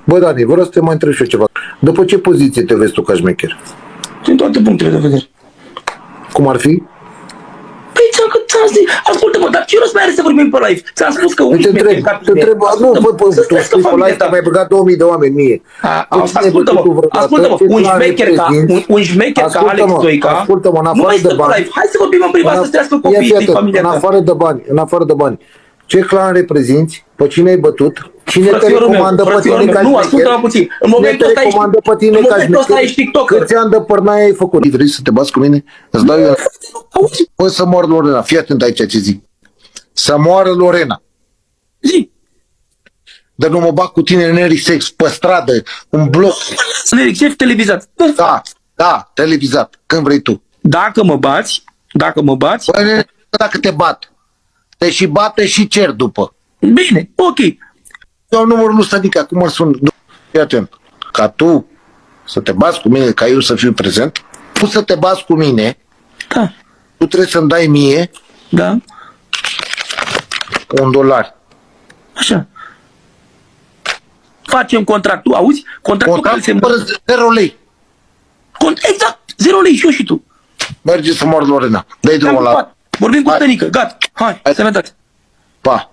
Bă, Dani, vreau să te mai întreb și eu ceva. După ce poziție te vezi tu ca șmecher? Din toate punctele de vedere. Cum ar fi? Păi ți-am zis, ascultă-mă, dar ce rost mai are să vorbim pe live? Ți-am spus că Te întreb, nu, tu spui pe live că mi-ai băgat 2000 de oameni mie. Ascultă-mă, un șmecher ca Alex Stoica, ascultă-mă, în nu afară mai de stă pe bani, live, hai să vorbim în privat, să-ți trească copiii din familia ta. în afară de bani, ce clan reprezinți, pe cine ai bătut, cine te recomandă pe tine ca șmecher? Nu, ascultă-mă puțin, în momentul ăsta ești TikToker. Câți ani de părnaie ai făcut? Vrei să te bați cu mine? Îți dau eu. Bă, să moară Lorena, fii atent aici ce zic. Să moară Lorena. Zi. Dar nu mă bag cu tine în Erisex, pe stradă, în bloc. În Erisex televizat. Da, televizat, când vrei tu. Dacă mă bați, Bă, dacă te bat, te și bate și cer după. bine, ok. Eu numărul lui Sănică, acum mă sun. Fii atent, ca tu să te bați cu mine, ca eu să fiu prezent, tu să te bați cu mine, Da, tu trebuie să-mi dai mie da, $1. așa. Facem contractul, auzi? Contractul care se... Fără 0 lei. Exact, 0 lei și eu și tu. Merge să moară Lorena. Dai drumul la... Vorbim cu Tănică, gata, hai, sănătate. Pa.